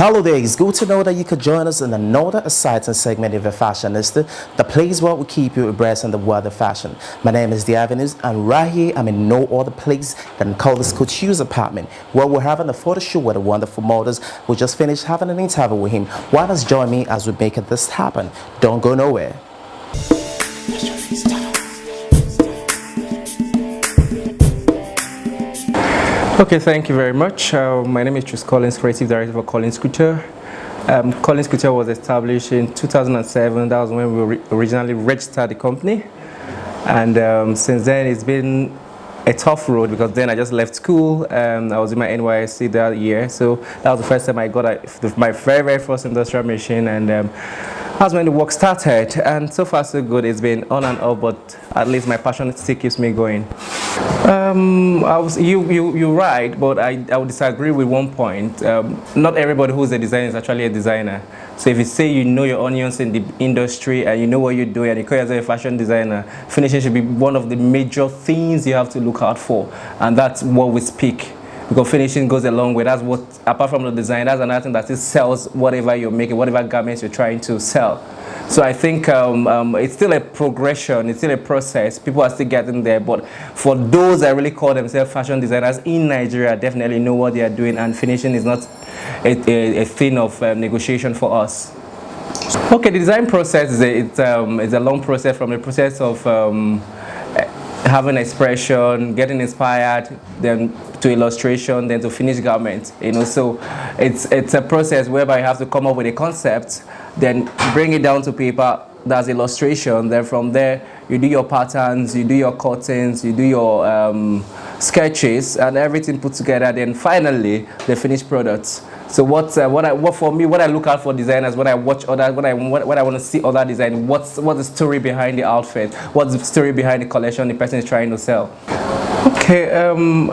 Hello there, it's good to know that you could join us in another exciting segment of the Fashionista, the place where we keep you abreast in the world of fashion. My name is The Avenues, and right here I'm in no other place than this COTURE's apartment, where we're having a photo shoot with the wonderful models. We just finished having an interview with him. Why not join me as we make this happen? Don't go nowhere. Okay, thank you very much. My name is KHOLYNS, Creative Director for COTURE. COTURE was established in 2007. That was when we originally registered the company. And since then, it's been a tough road because then I just left school. I was in my NYSC that year. So that was the first time I got my very first industrial machine. And that's when the work started. And so far, so good. It's been on and off, but at least my passion still keeps me going. You're right, but I would disagree with one point. Not everybody who's a designer is actually a designer. So if you say you know your onions in the industry and you know what you're doing and you call yourself a fashion designer, finishing should be one of the major things you have to look out for. And that's what we speak. Because finishing goes a long way. That's what, apart from the design, that's another thing that still sells whatever you're making, whatever garments you're trying to sell. So I think it's still a progression, it's still a process. People are still getting there, but for those that really call themselves fashion designers in Nigeria, definitely know what they are doing, and finishing is not a thing of negotiation for us. Okay, the design process is a long process, from the process of having expression, getting inspired, then to illustration, then to finish garments. You know, so it's a process whereby you have to come up with a concept, then bring it down to paper. That's illustration. Then from there, you do your patterns, you do your cuttings, you do your sketches, and everything put together. Then finally, the finished products. So what I look out for designers, when I watch others, when I want to see other design, what's the story behind the outfit? What's the story behind the collection the person is trying to sell? Okay,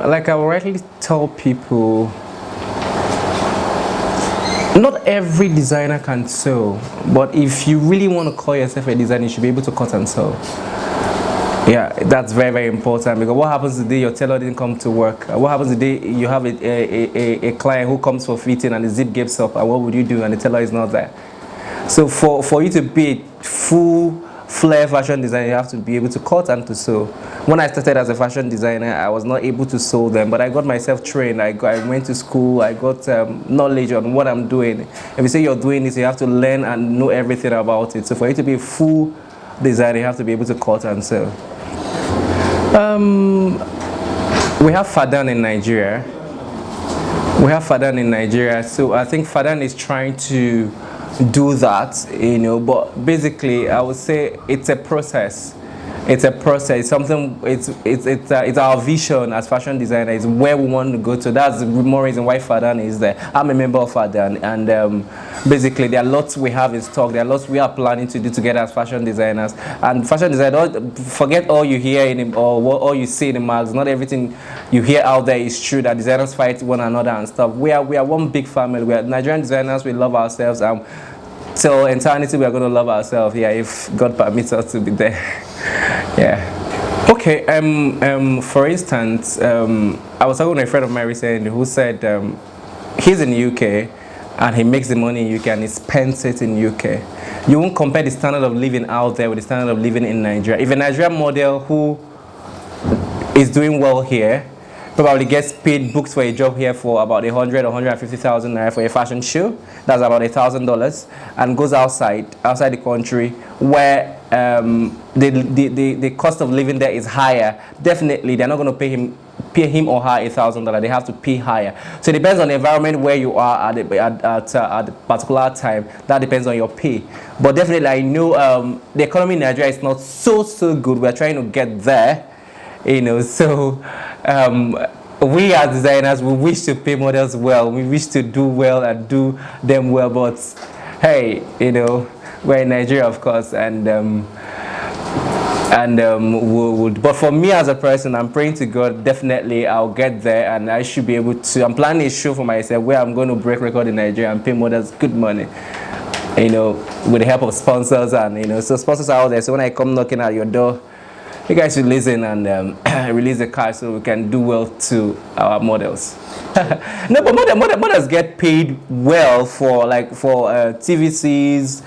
like I will rightly tell people, not every designer can sew, but if you really want to call yourself a designer, you should be able to cut and sew. Yeah, that's very important, because what happens the day your tailor didn't come to work? What happens the day you have a client who comes for fitting and the zip gives up, and what would you do and the tailor is not there? So for you to be a full flair fashion designer, you have to be able to cut and to sew. When I started as a fashion designer, I was not able to sew them, but I got myself trained. I went to school, I got knowledge on what I'm doing. If you say you're doing this, you have to learn and know everything about it. So for you to be a full designer, you have to be able to cut and sew. We have Fadan in Nigeria. So I think Fadan is trying to do that, you know, but basically I would say it's a process. It's a process. Something. It's our vision as fashion designers. It's where we want to go to. That's the more reason why Fadan is there. I'm a member of Fadan, and basically there are lots we have in stock. There are lots we are planning to do together as fashion designers. And fashion designers, forget all you hear in all you see in the mags. Not everything you hear out there is true. That designers fight one another and stuff. We are one big family. We are Nigerian designers. We love ourselves. Till eternity, we are going to love ourselves. Yeah, if God permits us to be there. Yeah. Okay. For instance, I was talking to a friend of mine recently who said he's in the UK and he makes the money in UK and he spends it in UK. You won't compare the standard of living out there with the standard of living in Nigeria. If a Nigerian model who is doing well here probably gets paid, books for a job here for about 100 or 150,000 naira for a fashion show. That's about $1,000, and goes outside the country where the cost of living there is higher. Definitely, they're not going to pay him or her $1,000. They have to pay higher. So it depends on the environment where you are at the particular time. That depends on your pay. But definitely, I know the economy in Nigeria is not so good. We're trying to get there, you know. So we as designers, we wish to pay models well. We wish to do well and do them well. But hey, you know, we're in Nigeria, of course, but for me as a person, I'm praying to God, definitely I'll get there, and I should be able to. I'm planning a show for myself where I'm going to break record in Nigeria and pay models good money, you know, with the help of sponsors. And you know, so sponsors are out there, so when I come knocking at your door, you guys should listen and release the card so we can do well to our models. No, but models get paid well for TVCs,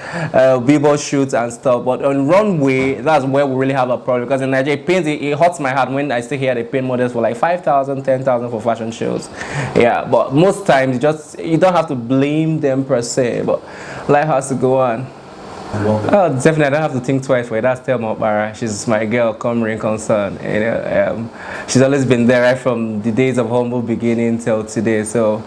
billboard shoots and stuff. But on runway, that's where we really have a problem, because in Nigeria, it hurts my heart when I stay here. They pay models for like 5,000, 10,000 for fashion shows. Yeah, but most times you don't have to blame them per se. But life has to go on. Oh, definitely, I don't have to think twice for it. That's Thelma Okpara. She's my girl, come rain concern. You know, she's always been there right from the days of humble beginning till today. So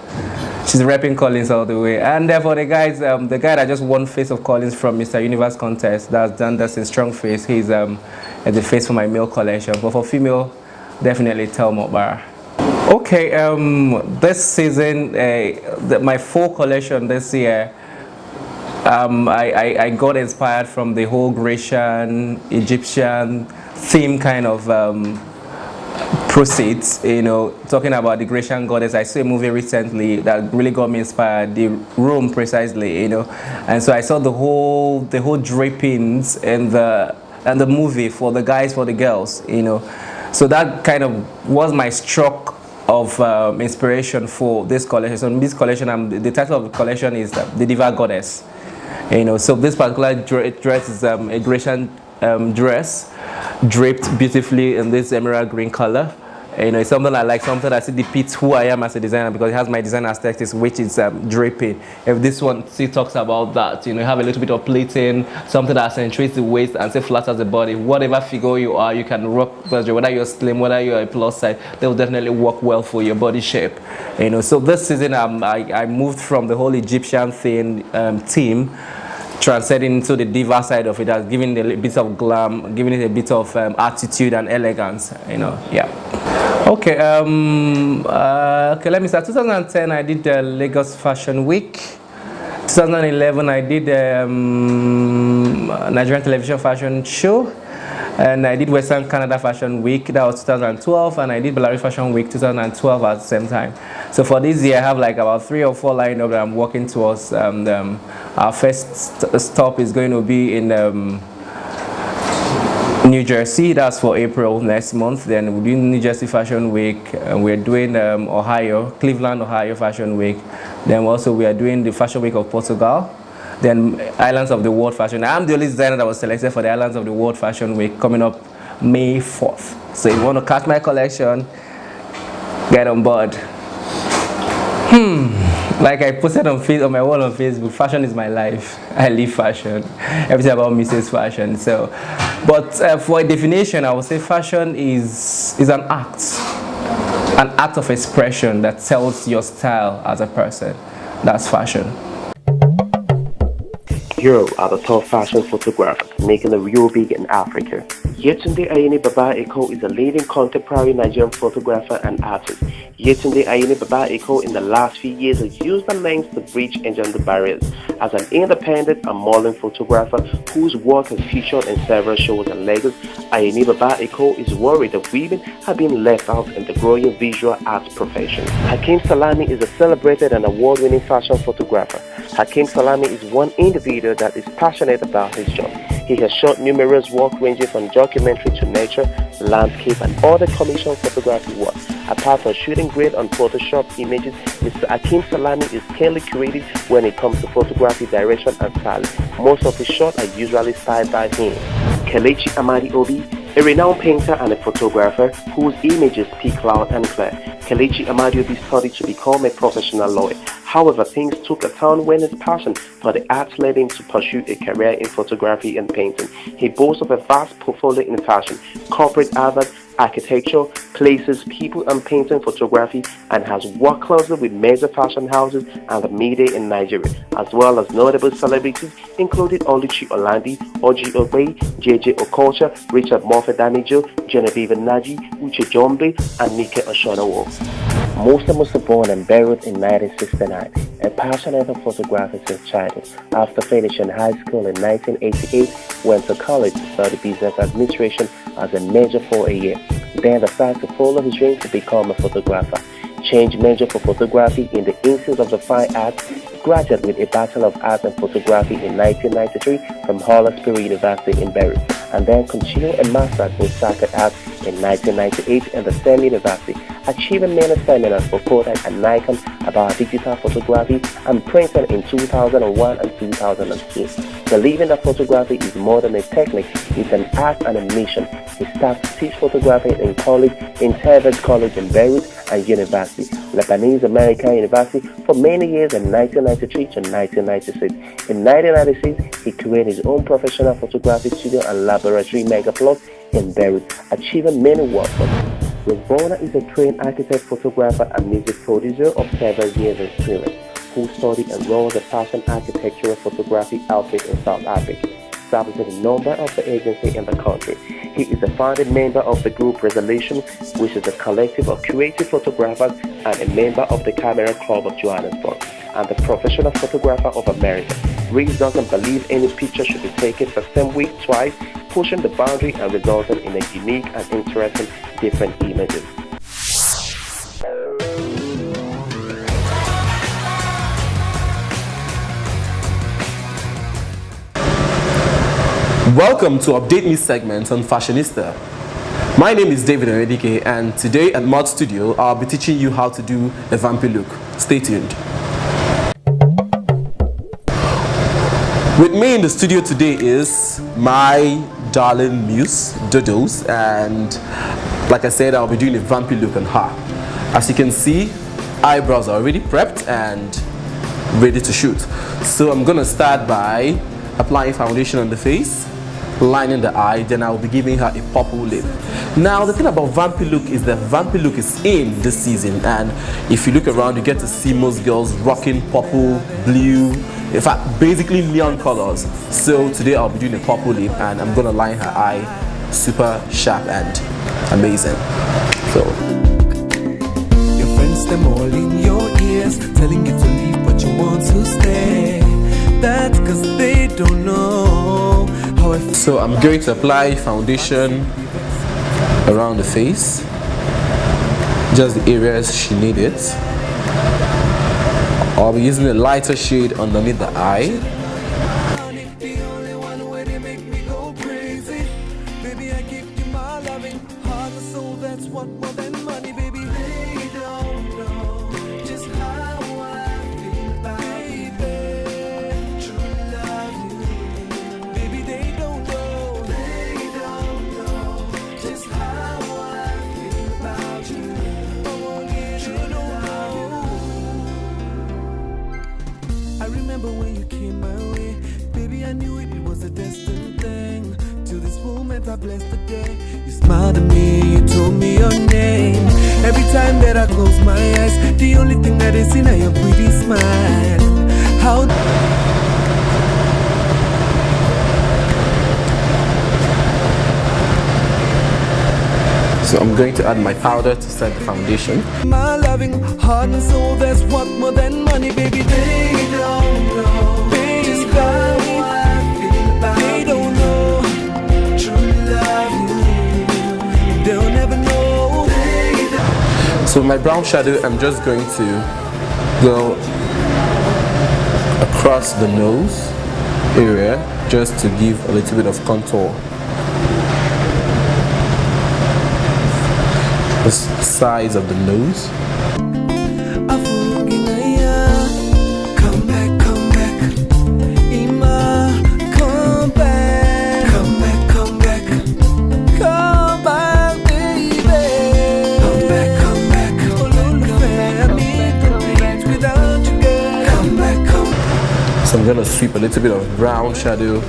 she's repping KHOLYNS all the way. And for the guys, the guy that just won Face of KHOLYNS from Mr. Universe contest, that's a strong face. He's the face for my male collection. But for female, definitely Thelma Okpara. Okay, this season, my fall collection this year. I got inspired from the whole Grecian, Egyptian theme kind of proceeds, you know, talking about the Grecian goddess. I saw a movie recently that really got me inspired, the Rome precisely, you know, and so I saw the whole drapings and the movie for the guys, for the girls, you know, so that kind of was my stroke of inspiration for this collection. So in this collection, the title of the collection is the Diva Goddess. You know, so this particular dress is a Grecian dress, draped beautifully in this emerald green color. You know, it's something I like, something that depicts who I am as a designer, because it has my design aesthetics, which is draping. If this one talks about that, you know, you have a little bit of pleating, something that accentuates the waist and flatters the body. Whatever figure you are, you can rock, whether you're slim, whether you're a plus size, they will definitely work well for your body shape. You know, so this season I moved from the whole Egyptian theme, transcending into the diva side of it, as giving it a bit of glam, giving it a bit of attitude and elegance, you know. Yeah. Okay, okay, let me start. 2010, I did the Lagos Fashion Week. 2011, I did Nigerian Television Fashion Show. And I did Western Canada Fashion Week, that was 2012, and I did Belarus Fashion Week 2012 at the same time. So for this year, I have like about 3 or 4 lined up that I'm working towards. Our first stop is going to be in New Jersey. That's for April next month. Then we're doing New Jersey Fashion Week, and we're doing Cleveland, Ohio Fashion Week. Then also we are doing the Fashion Week of Portugal. Then Islands of the World Fashion. I'm the only designer that was selected for the Islands of the World Fashion Week coming up May 4th. So if you want to catch my collection, get on board. Like I posted on my wall on Facebook, fashion is my life. I live fashion. Everything about me says fashion. So, but for a definition, I would say fashion is an act of expression that tells your style as a person. That's fashion. Here are the top fashion photographers making a real big in Africa. Yetunde Ayeni Baba Eko is a leading contemporary Nigerian photographer and artist. Yetunde Ayeni Baba Eko in the last few years has used the lens to breach gender barriers as an independent and modeling photographer whose work has featured in several shows in Lagos. Ayeni Baba Eko is worried that women have been left out in the growing visual arts profession. Hakeem Salami is a celebrated and award-winning fashion photographer. Hakeem Salami is one individual that is passionate about his job. He has shot numerous work ranging from documentary to nature, landscape, and other commercial photography work. Apart from shooting great on Photoshop images, Mr. Hakeem Salami is keenly creative when it comes to photography direction and styling. Most of his shots are usually styled by him. Kelechi Amadi Obi A renowned painter and a photographer whose images speak loud and clear, Kelechi Amadiobi studied to become a professional lawyer. However, things took a turn when his passion for the arts led him to pursue a career in photography and painting. He boasts of a vast portfolio in fashion, corporate art, architecture, places, people and painting photography, and has worked closely with major fashion houses and the media in Nigeria, as well as notable celebrities including Oluchi Olandi, Oji Ogbe, JJ Okocha, Richard Moffett-Danijo, Genevieve Naji, Uche Jombe, and Nike Oshonawo. Muslim was born in Beirut in 1969, a passionate photographer since childhood. After finishing high school in 1988, went to college to study business administration as a major for a year. Then decided to follow his dream to become a photographer. Changed major for photography in the Institute of the Fine Arts, graduated with a Bachelor of Arts in Photography in 1993 from Holy Spirit University in Beirut, and then continued a Master's in Sacred Arts in 1998 in the same university, achieving many seminars for Kodak and Nikon about digital photography and printing in 2001 and 2002. Believing that photography is more than a technique, it's an art and a mission, he started to teach photography in college, in Harvard College in Beirut and University, Lebanese American University for many years in 1993 to 1996. In 1996, he created his own professional photography studio and laboratory megaplot in Beirut, achieving many works. Ravona is a trained architect, photographer, and music producer of several years experience, who studied and runs a fashion architectural photography outfit in South Africa, establishing a number of the agencies in the country. He is a founding member of the group Resolution, which is a collective of creative photographers, and a member of the Camera Club of Johannesburg, and the Professional Photographer of America. Reese doesn't believe any picture should be taken the same week twice, pushing the boundary and resulting in a unique and interesting different images. Welcome to Update Me segment on Fashionista. My name is David ONYEDIKE, and today at Mod Studio I'll be teaching you how to do a vampy look. Stay tuned. With me in the studio today is my darling muse, Dodos, and like I said, I'll be doing a vampy look on her. As you can see, eyebrows are already prepped and ready to shoot. So I'm gonna start by applying foundation on the face, lining the eye, then I'll be giving her a purple lip. Now the thing about vampy look is that vampy look is in this season, and if you look around you get to see most girls rocking purple, blue, in fact basically neon colors. So today I'll be doing a purple lip and I'm gonna line her eye super sharp and amazing. So your friends them all in your ears, telling you to leave but you want to stay. That's cause they don't know how I feel. So I'm going to apply foundation around the face, just the areas she needed. I'll be using a lighter shade underneath the eye. The only one way they make me go crazy. Baby, I give you my loving heart and soul. That's what more than money, baby. They don't know just how I feel about you. True love you. Baby, they don't know. They don't know just how I feel about you. Oh, yeah, true love you. I remember when you came my way, baby, I knew it was a destined thing. Till this moment I blessed the day. You smiled at me, you told me your name. Every time that I close my eyes, the only thing that I see now your pretty smile. How So I'm going to add my powder to set the foundation. my loving heart and soul, that's what more than money, baby. They don't know just how I feel about you. They don't know true love you. They'll never know. So with my brown shadow, I'm just going to go across the nose area just to give a little bit of contour. The sides of the nose. Come back, come back. Ima, come back. Come back, come back. Come gonna sweep a little bit of brown shadow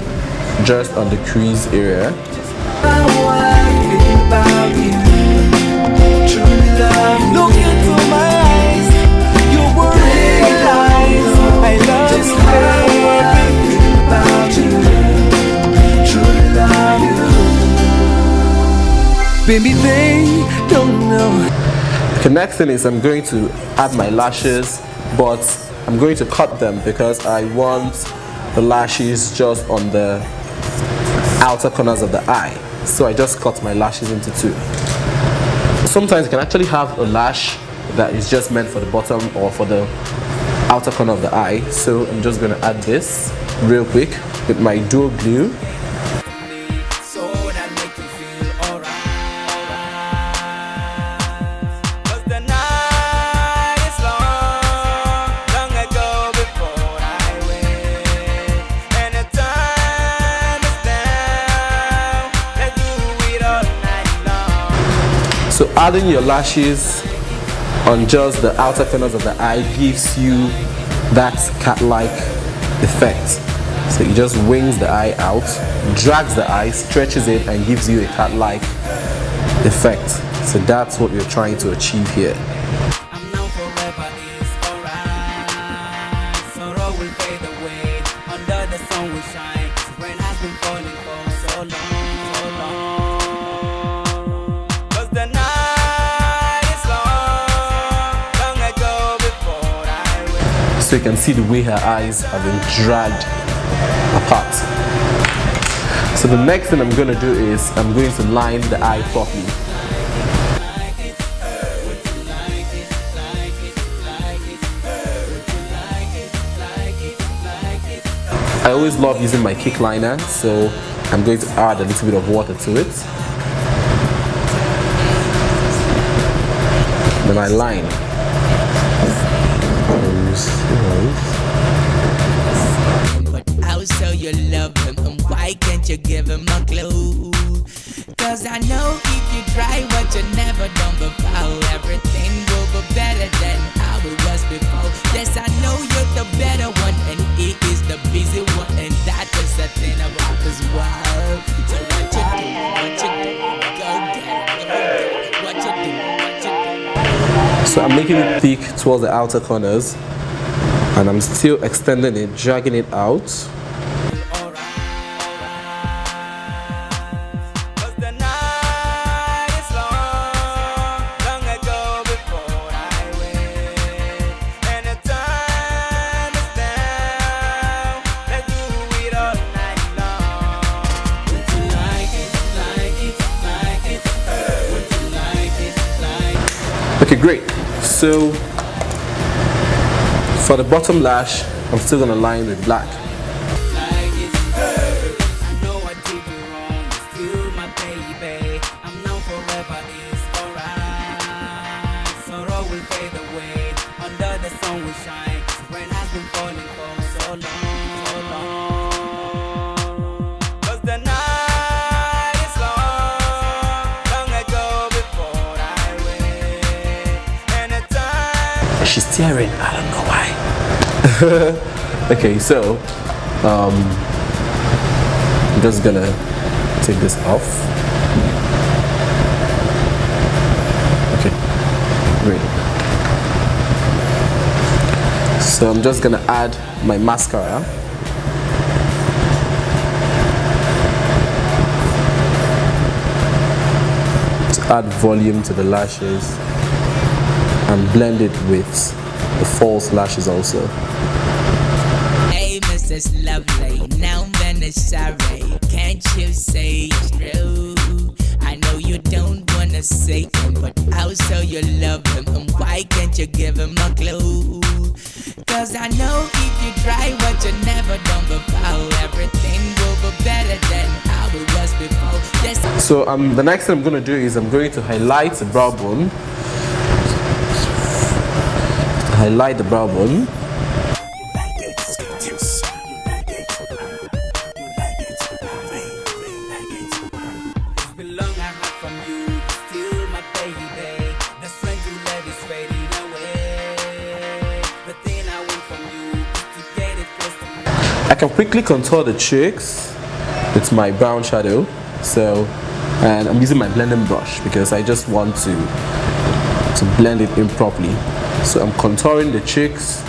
just on the crease area. Look into my eyes, you were realize I love you, about you, truly love you. Baby, they don't know. The next thing is I'm going to add my lashes, but I'm going to cut them because I want the lashes just on the outer corners of the eye. So I just cut my lashes into two. Sometimes you can actually have a lash that is just meant for the bottom or for the outer corner of the eye. So I'm just going to add this real quick with my dual glue. So adding your lashes on just the outer corners of the eye gives you that cat-like effect. So it just wings the eye out, drags the eye, stretches it, and gives you a cat-like effect. So that's what we're trying to achieve here. So you can see the way her eyes have been dragged apart. So the next thing I'm going to do is I'm going to line the eye properly. I always love using my kick liner, so I'm going to add a little bit of water to it. Then I line. I'll show you love him, and why can't you give him a clue? Cause I know if you try what you never done before, everything will be better than how it was before. Yes, I know you're the better one, and he is the busy one, and that is the thing about this world. So what you do, go get it, what you do. So I'm making it thick towards the outer corners, and I'm still extending it, dragging it out. Okay, great. So for the bottom lash, I'm still gonna line with black. She's tearing, I don't know why. Okay, so I'm just gonna take this off. Okay, great. So I'm just gonna add my mascara. To add volume to the lashes and blend it with the false lashes also. Hey, Mrs. Lovely, now then it's sorry. Can't you say it's true? I know you don't wanna say him, but I'll show you love him, and why can't you give him a clue? Cause I know if you try what you never done before, everything will be better than how it was before. Yes. So the next thing I'm gonna do is I'm going to highlight the brow bone. Highlight the brow bone. can quickly contour the cheeks with my brown shadow. So, and I'm using my blending brush because I just want to blend it in properly. So I'm contouring the cheeks.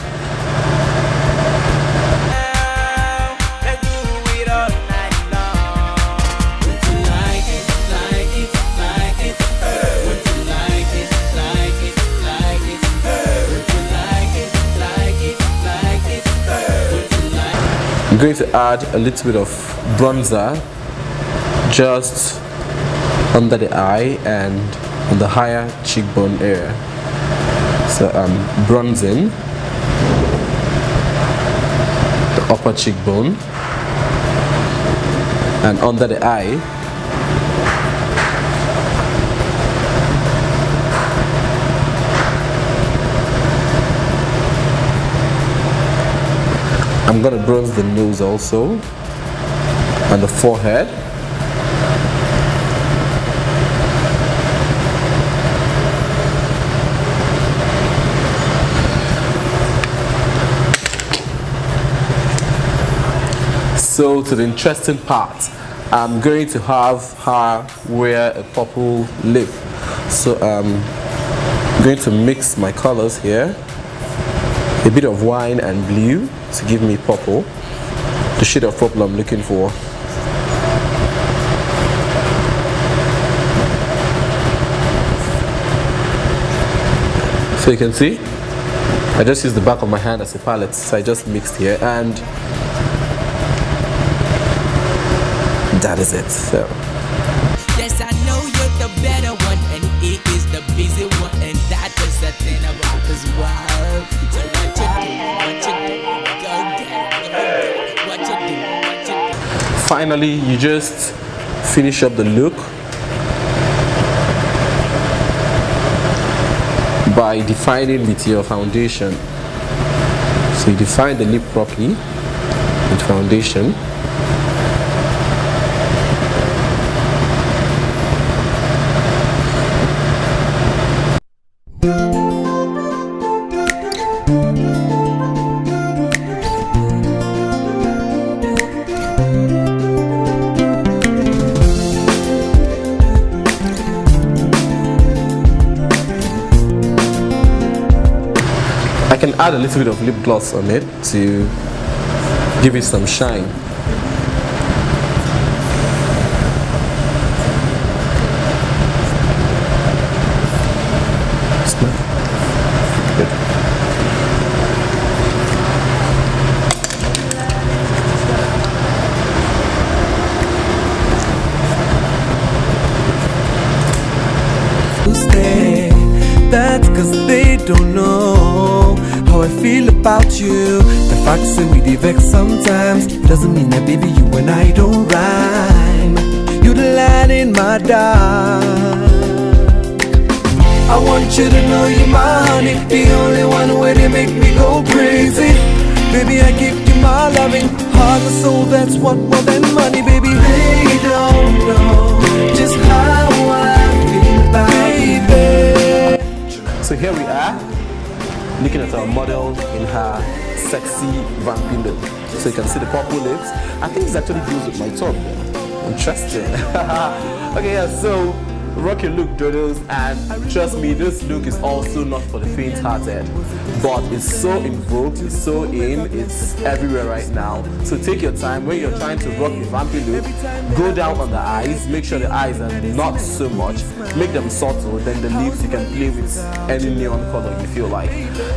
I'm going to add a little bit of bronzer just under the eye and on the higher cheekbone area. So I'm bronzing the upper cheekbone and under the eye. I'm going to bronze the nose also and the forehead. So to the interesting part, I'm going to have her wear a purple lip. So I'm going to mix my colors here. A bit of wine and blue to give me purple, the shade of purple I'm looking for. So you can see, I just used the back of my hand as a palette, so I just mixed here, and that is it. So Yes, I know you're the better one, and it is the busy one, and that is the thing about this world. So what you do, go get it, what you do. finally, you just finish up the look by defining with your foundation. So you define the lip properly with foundation. I can add a little bit of lip gloss on it to give it some shine. Good. Stay. That's cause they don't know how I feel about you. The fact that we dey vex sometimes doesn't mean that baby you and I don't rhyme. You the light in my dark. I want you to know you're my honey, the only one where they make me go crazy. Baby, I give you my loving heart and soul, that's what more than money. Baby, they don't know just how I feel about you, baby. So here we are, looking at our model in her sexy vampy look. So you can see the purple lips. I think this actually goes with my top. Interesting. Okay, yeah, so rock your look, doodles, and trust me, this look is also not for the faint-hearted, but it's so in vogue, it's so in, it's everywhere right now. So take your time when you're trying to rock a vampy look. Go down on the eyes, make sure the eyes are not so much, make them subtle. Then the lips you can play with any neon color you feel like.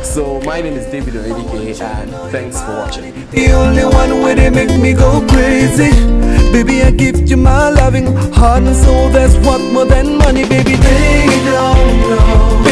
So my name is David ONYEDIKE, and thanks for watching. The only one where they make me go crazy. Baby, I give you my loving heart and soul, that's what more than money. Baby, they don't know